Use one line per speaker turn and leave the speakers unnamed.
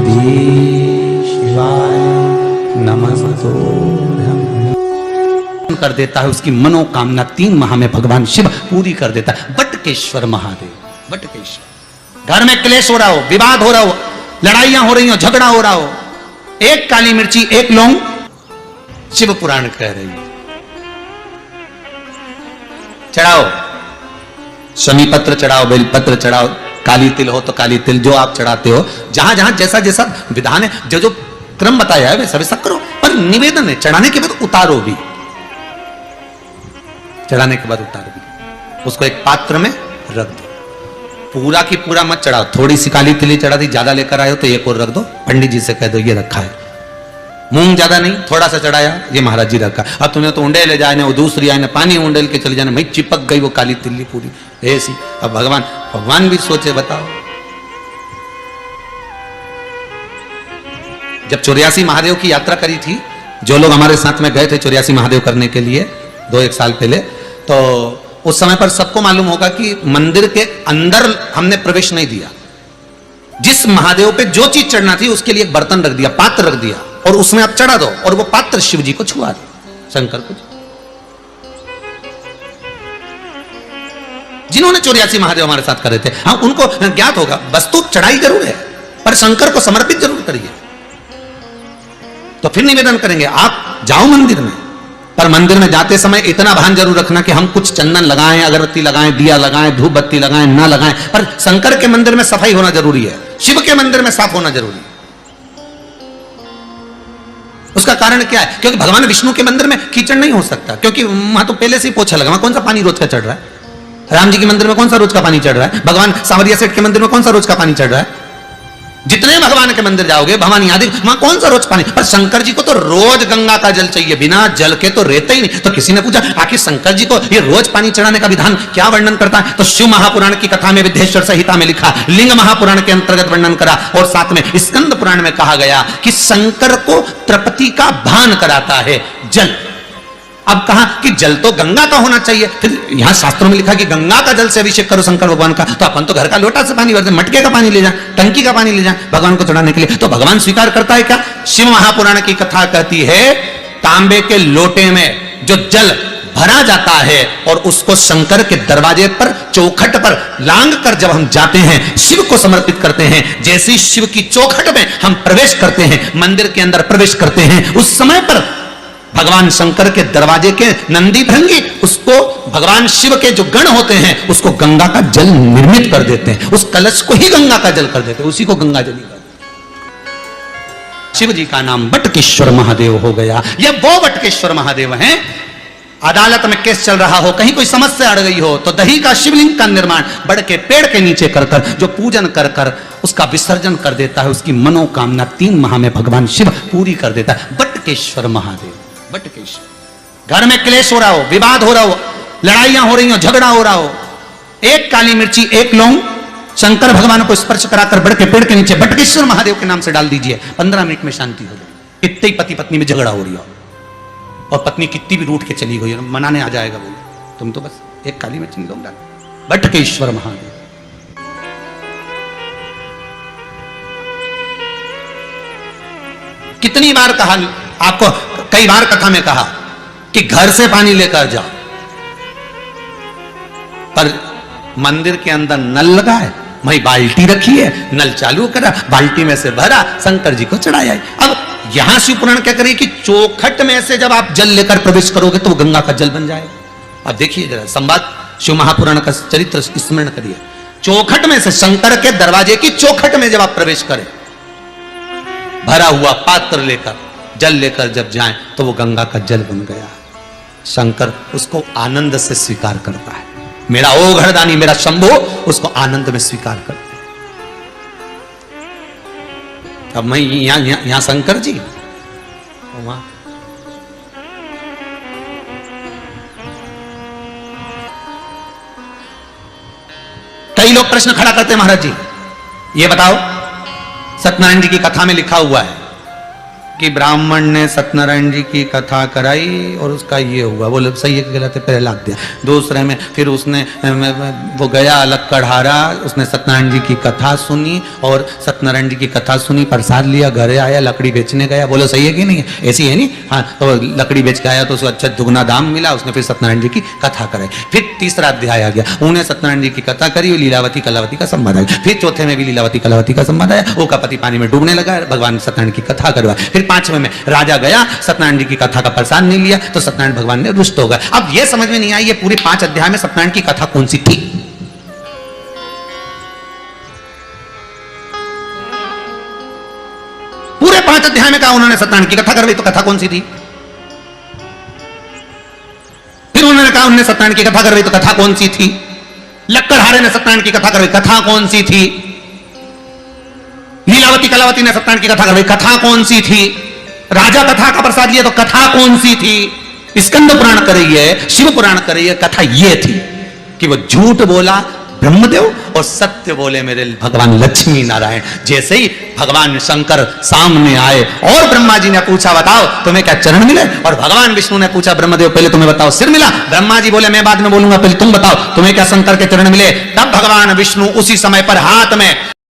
शिवाय नमस्तु
कर देता है, उसकी मनोकामना 3 माह में भगवान शिव पूरी कर देता है। बटकेश्वर महादेव, बटकेश्वर। घर में क्लेश हो रहा हो, विवाद हो रहा हो, लड़ाइयां हो रही हो, झगड़ा हो रहा हो, एक काली मिर्ची, एक लौंग, शिव पुराण कह रही है, चढ़ाओ, शमी पत्र चढ़ाओ, बेलपत्र चढ़ाओ, काली तिल हो तो काली तिल, जो आप चढ़ाते हो, जहां जहां जैसा जैसा विधान है, जो जो क्रम बताया है वैसा वैसा करो, पर निवेदन है, चढ़ाने के बाद उतारो भी, चढ़ाने के बाद उतारो भी, उसको एक पात्र में रख दो। पूरा की पूरा मत चढ़ाओ, थोड़ी सी काली तिली चढ़ा दी, ज्यादा लेकर आए हो तो एक और रख दो, पंडित जी से कह दो ये रखा है, मूंग ज्यादा नहीं, थोड़ा सा चढ़ाया, ये महाराज जी रखा। अब तुमने तो उंडे ले जाए ना, वो दूसरी आए ना, पानी उंडेल के चले जाने, भाई चिपक गई वो काली तिल्ली पूरी ऐसी। अब भगवान भी सोचे, बताओ, जब 84 महादेव की यात्रा करी थी, जो लोग हमारे साथ में गए थे 84 महादेव करने के लिए 2-1 साल पहले, तो उस समय पर सबको मालूम होगा कि मंदिर के अंदर हमने प्रवेश नहीं दिया। जिस महादेव पे जो चीज चढ़ना थी उसके लिए एक बर्तन रख दिया, पात्र रख दिया, और उसमें आप चढ़ा दो, और वो पात्र शिव जी को छुआ दो, शंकर को। जिन्होंने 84 महादेव हमारे साथ कर रहे थे, हाँ, उनको ज्ञात होगा, वस्तु चढ़ाई जरूर है, पर शंकर को समर्पित जरूर करिए। तो फिर निवेदन करेंगे, आप जाओ मंदिर में, पर मंदिर में जाते समय इतना भान जरूर रखना कि हम कुछ चंदन लगाएं, अगरबत्ती लगाएं, दिया लगाएं, धूप बत्ती लगाएं, ना लगाएं, पर शंकर के मंदिर में सफाई होना जरूरी है, शिव के मंदिर में साफ होना जरूरी है। उसका कारण क्या है? क्योंकि भगवान विष्णु के मंदिर में कीचड़ नहीं हो सकता, क्योंकि वहां तो पहले से ही पोछा लगा, वहां कौन सा पानी रोज का चढ़ रहा है? राम जी के मंदिर में कौन सा रोज का पानी चढ़ रहा है? भगवान सांवरिया सेठ के मंदिर में कौन सा रोज का पानी चढ़ रहा है? जितने भगवान के मंदिर जाओगे, भवानी आदि, वहां कौन सा रोज पानी? पर शंकर जी को तो रोज गंगा का जल चाहिए, बिना जल के तो रहते ही नहीं। तो किसी ने पूछा, आखिर शंकर जी को ये रोज पानी चढ़ाने का विधान क्या वर्णन करता है? तो शिव महापुराण की कथा में विद्येश्वर संहिता में लिखा, लिंग महापुराण के अंतर्गत वर्णन करा, और साथ में स्कंद पुराण में कहा गया कि शंकर को तृप्ति का भान कराता है जल। अब कहा कि जल तो गंगा का होना चाहिए, फिर यहां शास्त्रों में लिखा कि गंगा का जल से अभिषेक करो शंकर भगवान का, तो अपन तो घर का लोटा से पानी भरते, मटके का पानी ले जाए, टंकी का पानी ले जाए भगवान को चढ़ाने के लिए। तो भगवान स्वीकार करता है क्या? शिव महापुराण की कथा कहती है, तांबे के लोटे में जो जल भरा जाता है और उसको शंकर के दरवाजे पर, चौखट पर लांग कर जब हम जाते हैं, शिव को समर्पित करते हैं, जैसे ही शिव की चौखट में हम प्रवेश करते हैं, मंदिर के अंदर प्रवेश करते हैं, उस समय पर भगवान शंकर के दरवाजे के नंदी भृंगी उसको भगवान शिव के जो गण होते हैं उसको गंगा का जल निर्मित कर देते हैं, उस कलश को ही गंगा का जल कर देते हैं, उसी को गंगा जल कर देते हैं। शिव जी का नाम बटकेश्वर महादेव हो गया। यह वो बटकेश्वर महादेव हैं। अदालत में केस चल रहा हो, कहीं कोई समस्या अड़ गई हो, तो दही का शिवलिंग का निर्माण बड़ के पेड़ के नीचे कर कर, जो पूजन कर कर उसका विसर्जन कर देता है, उसकी मनोकामना 3 माह में भगवान शिव पूरी कर देता है। बटकेश्वर महादेव, बटकेश्वर। घर में क्लेश हो रहा हो, विवाद हो रहा हो, लड़ाइयां हो रही हो, झगड़ा हो रहा हो, एक काली मिर्ची, एक लौंग, शंकर भगवान को स्पर्श कराकर बड़ के पेड़ के नीचे बटकेश्वर महादेव के नाम से डाल दीजिए, 15 मिनट में शांति हो जाएगी। कितने पति पत्नी में झगड़ा हो रही हो, और पत्नी कितनी भी रूठ के चली गई, मनाने आ जाएगा, बोले तुम तो बस एक काली मिर्ची लौंग डाल। बटकेश्वर महादेव। कितनी बार कहा आपको, कई बार कथा में कहा कि घर से पानी लेकर जाओ, पर मंदिर के अंदर नल लगा है, वहीं बाल्टी रखी है, नल चालू करा, बाल्टी में से भरा, शंकर जी को चढ़ाया। अब यहां शिव पुराण क्या करे कि चौखट में से जब आप जल लेकर प्रवेश करोगे तो वो गंगा का जल बन जाएगा। अब देखिए जरा संवाद, शिव महापुराण का चरित्र स्मरण करिए। चौखट में से, शंकर के दरवाजे की चौखट में जब आप प्रवेश करें, भरा हुआ पात्र लेकर, जल लेकर जब जाएं तो वो गंगा का जल बन गया। शंकर उसको आनंद से स्वीकार करता है, मेरा ओ घरदानी, मेरा शंभो, उसको आनंद में स्वीकार करते हैं। अब मैं यहां शंकर जी, वहां कई लोग प्रश्न खड़ा करते हैं, महाराज जी ये बताओ, सत्यनारायण जी की कथा में लिखा हुआ है कि ब्राह्मण ने सत्यनारायण जी की कथा कराई और उसका ये हुआ। बोले सही है कि गलत है, पहले लाख दिया। दूसरे में फिर उसने वो गया लक्कड़हारा, उसने सत्यनारायण जी की कथा सुनी और सत्यनारायण जी की कथा सुनी, प्रसाद लिया, घरे आया, लकड़ी बेचने गया। बोलो सही है कि नहीं है? ऐसी है नहीं? हाँ, तो लकड़ी बेच के आया तो उसको अच्छा दुगना दाम मिला, उसने फिर सत्यनारायण जी की कथा कराई। फिर तीसरा अध्याय आ गया, उन्हें सत्यनारायण जी की कथा करी, लीलावती कलावती का संवाद आया। फिर चौथे में भी लीलावती कलावती का संवाद आया, वो का पति पानी में डूबने लगा, भगवान सत्यनारायण की कथा करवाई। फिर पांचवें में राजा गया, सत्यनारायण जी की कथा का प्रसाद नहीं लिया तो सत्यनारायण भगवान ने रुष्ट हो गए। अब यह समझ में नहीं आई ये पूरे 5 अध्याय में सत्यनारायण की कथा कौन सी थी? पूरे 5 अध्याय में कहा उन्होंने सत्यनारायण की कथा करवाई, तो कथा कौन सी थी? फिर उन्होंने कहा उन्होंने सत्यनारायण की कथा करवाई, तो कथा कौन सी थी? लक्कड़हारे ने सत्यनारायण की कथा करवाई, कथा कौन सी थी? लीलावती कलावती ने सत्यनारायण की कथा करवाई, कथा कौन सी थी? राजा कथा का प्रसाद लिया तो कथा कौन सी थी? स्कंद पुराण कर रही है, शिव पुराण कर रही है, कथा ये थी कि वो झूठ बोला ब्रह्मदेव और सत्य बोले मेरे भगवान लक्ष्मी नारायण। जैसे ही भगवान शंकर सामने आए और ब्रह्मा जी ने पूछा बताओ तुम्हें क्या चरण मिले, और भगवान विष्णु ने पूछा ब्रह्मदेव पहले तुम्हें बताओ सिर मिला, ब्रह्मा जी बोले मैं बाद में बोलूंगा, पहले तुम बताओ तुम्हें क्या शंकर के चरण मिले। तब भगवान विष्णु उसी समय पर हाथ में